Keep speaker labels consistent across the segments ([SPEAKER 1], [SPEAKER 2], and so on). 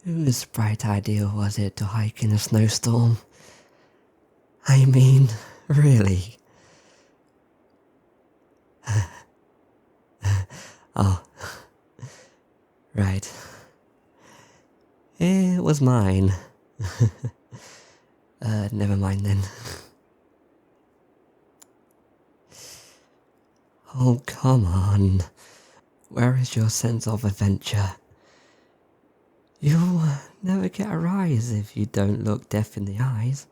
[SPEAKER 1] Whose bright idea was it to hike in a snowstorm? I mean, really? Oh, right. It was mine. Never mind then. Oh, come on. Where is your sense of adventure? You'll never get a rise if you don't look death in the eyes.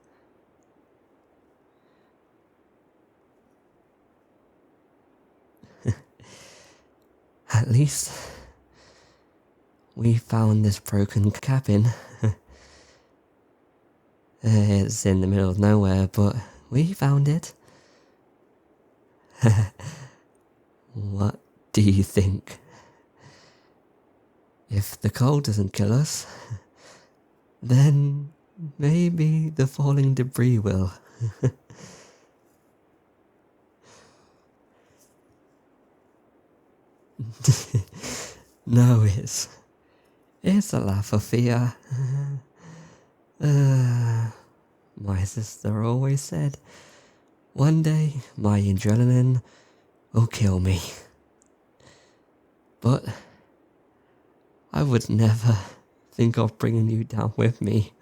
[SPEAKER 1] At least, we found this broken cabin. It's in the middle of nowhere, but we found it. What do you think? If the cold doesn't kill us, then maybe the falling debris will. No, it's a laugh of fear. My sister always said, one day my adrenaline will kill me. But I would never think of bringing you down with me.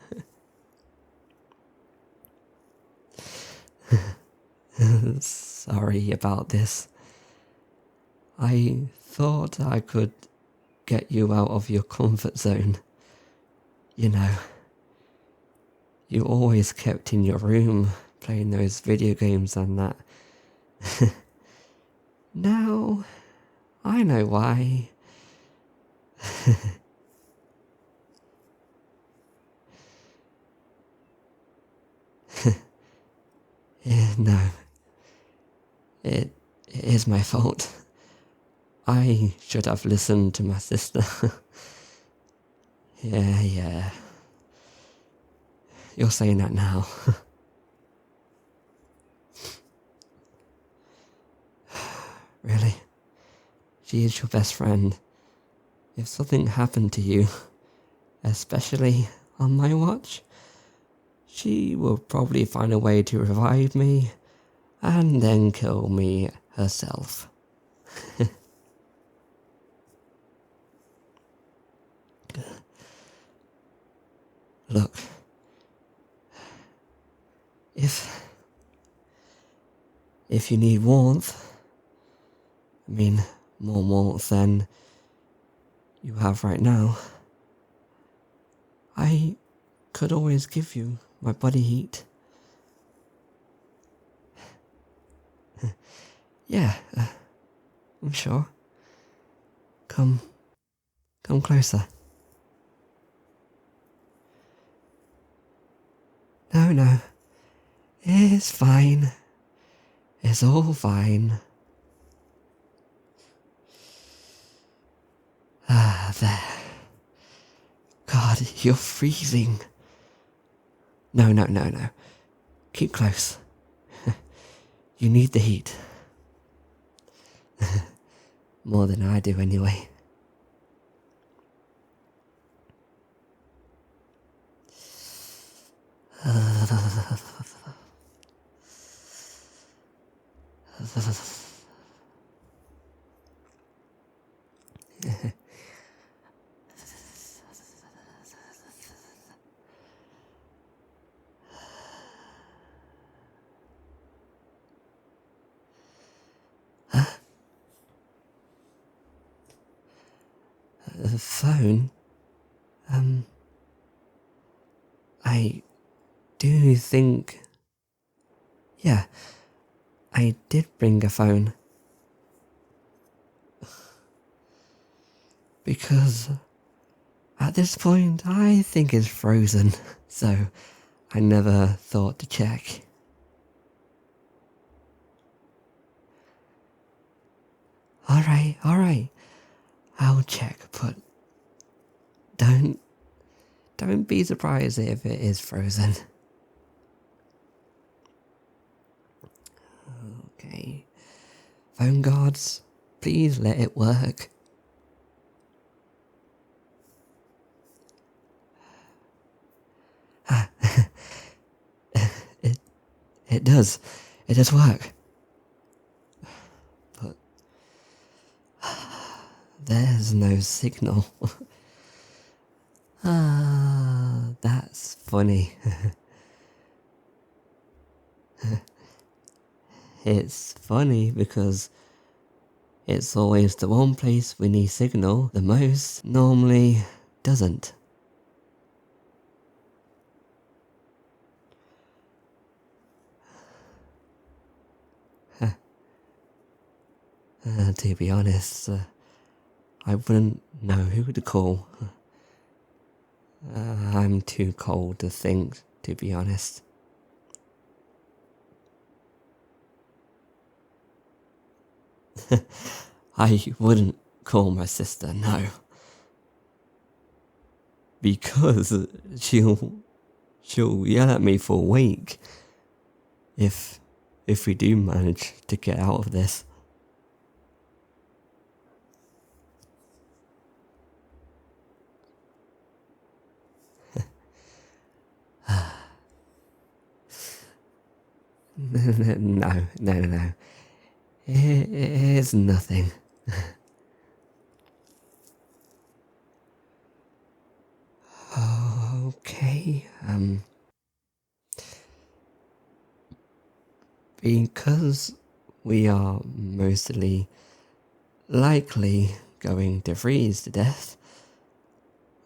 [SPEAKER 1] Sorry about this. I thought I could get you out of your comfort zone. You know, you always kept in your room playing those video games and that. Now, I know why. No, it is my fault. I should have listened to my sister. Yeah. You're saying that now. Really? She is your best friend. If something happened to you, especially on my watch, she will probably find a way to revive me and then kill me herself. Look, if you need warmth, I mean more warmth than you have right now, I could always give you my body heat. Yeah, I'm sure. Come closer. No, it's fine. It's all fine. There. God, you're freezing. No. Keep close. You need the heat. More than I do anyway. The phone? I do think... Yeah, I did bring a phone. Because at this point, I think it's frozen, so I never thought to check. Alright. I'll check, but don't be surprised if it is frozen. Okay. Phone guards, please let it work. It does. It does work. But there's no signal. That's funny. It's funny because it's always the one place we need signal the most normally doesn't. To be honest, I wouldn't know who to call. I'm too cold to think, to be honest. I wouldn't call my sister, no. Because she'll yell at me for a week if we do manage to get out of this. No. It's nothing. Okay, because we are mostly likely going to freeze to death,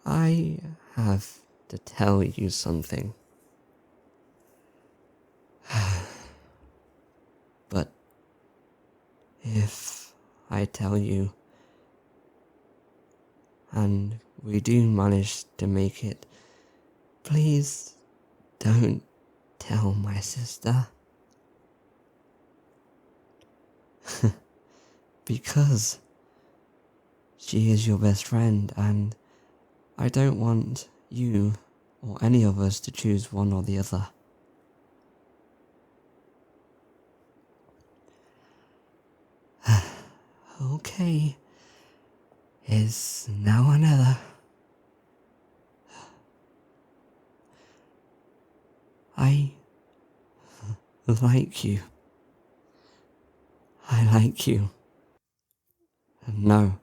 [SPEAKER 1] I have to tell you something. But if I tell you and we do manage to make it, please don't tell my sister. Because she is your best friend and I don't want you or any of us to choose one or the other. Okay, it's now or never. I like you. I like you. No,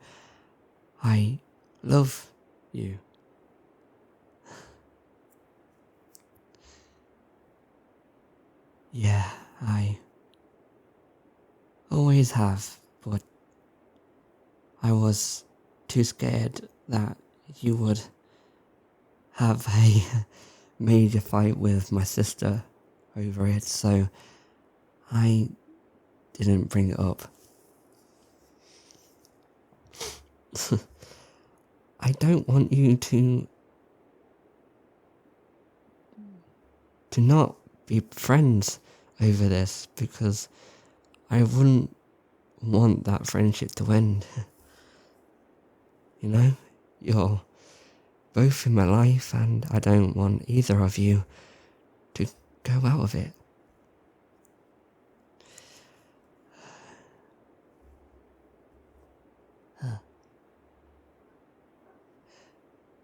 [SPEAKER 1] I love you. Yeah, I always have, but I was too scared that you would have a major fight with my sister over it, so I didn't bring it up. I don't want you to not be friends over this, because I wouldn't want that friendship to end. You know, you're both in my life and I don't want either of you to go out of it.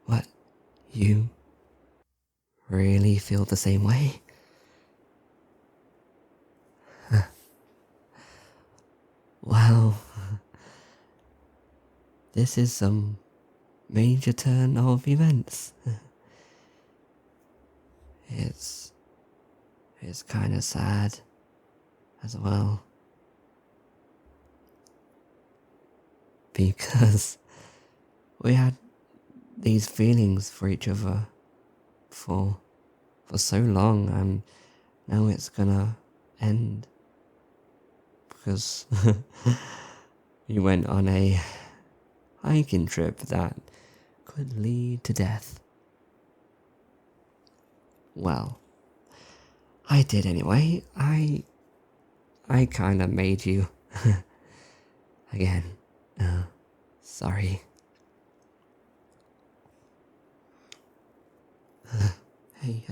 [SPEAKER 1] What? You really feel the same way? Well, this is some major turn of events. It's kind of sad as well. Because we had these feelings for each other for so long, and now it's gonna end because we went on a hiking trip that could lead to death. Well, I did anyway. I kind of made you again. Sorry. Hey,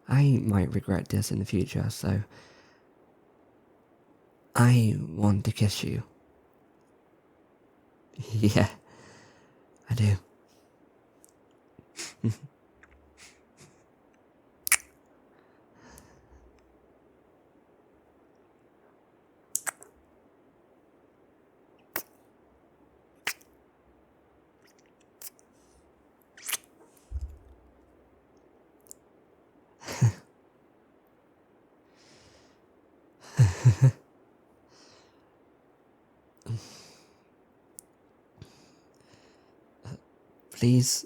[SPEAKER 1] I might regret this in the future, so I want to kiss you. Yeah, I do. Please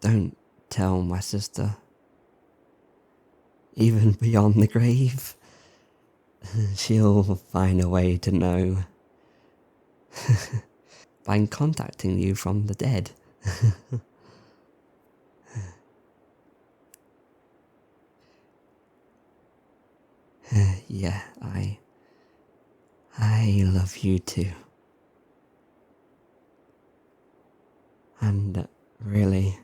[SPEAKER 1] don't tell my sister. Even beyond the grave, she'll find a way to know by contacting you from the dead. Yeah, I love you too. And really,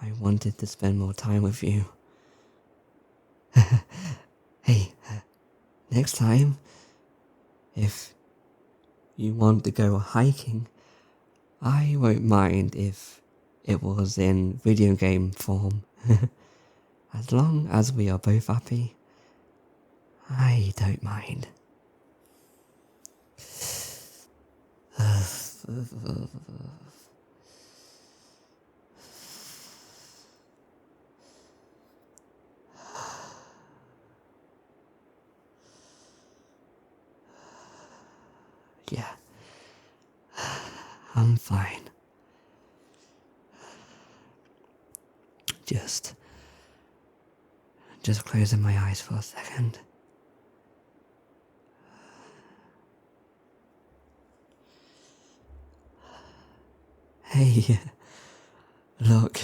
[SPEAKER 1] I wanted to spend more time with you. Hey, next time, if you want to go hiking, I won't mind if it was in video game form. As long as we are both happy, I don't mind. Yeah, I'm fine. Just closing my eyes for a second. Hey, look,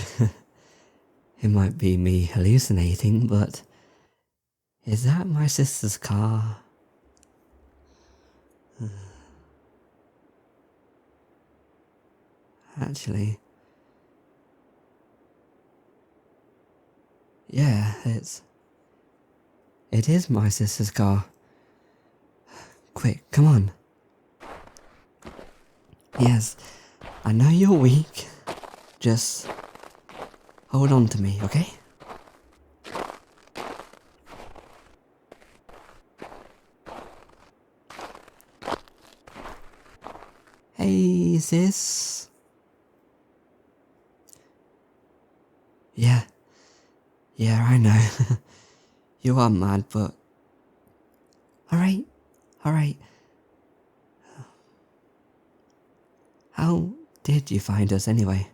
[SPEAKER 1] it might be me hallucinating, but is that my sister's car? Actually, yeah, it is my sister's car. Quick, come on. Yes, I know you're weak. Just hold on to me, okay? Hey, sis. Yeah, I know. You are mad, but... Alright. How did you find us anyway?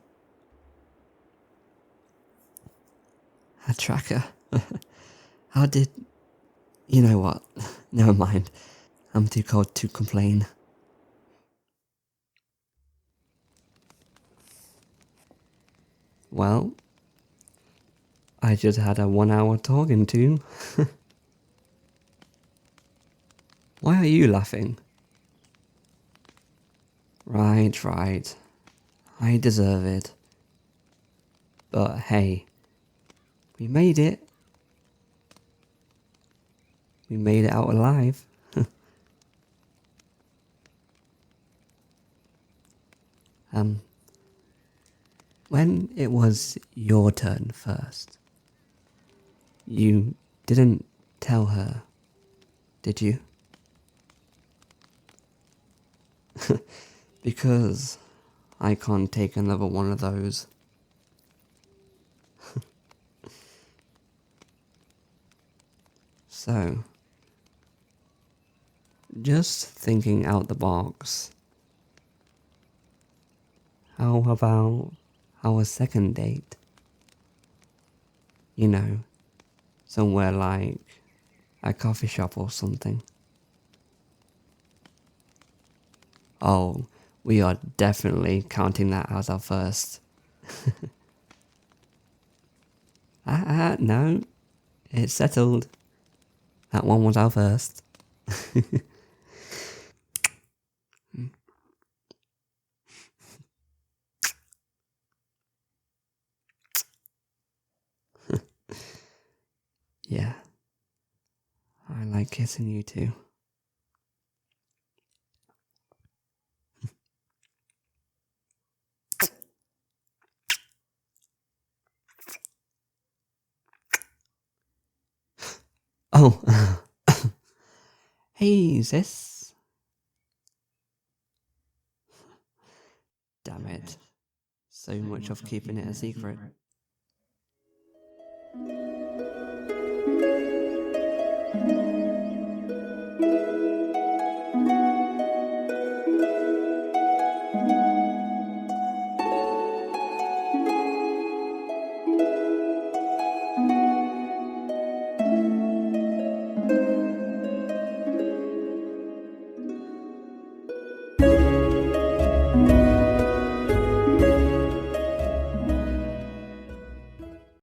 [SPEAKER 1] A tracker? How did... You know what? Never mind. I'm too cold to complain. Well, I just had a 1 hour talking to. Why are you laughing? Right. I deserve it. But hey, we made it. We made it out alive. When it was your turn first, you didn't tell her, did you? Because I can't take another one of those. So, just thinking out the box, how about our second date? You know, somewhere like a coffee shop or something. Oh, we are definitely counting that as our first. No, it's settled. That one was our first. Yeah, I like kissing you too. Oh, hey sis. Damn it. So much of keeping it a secret.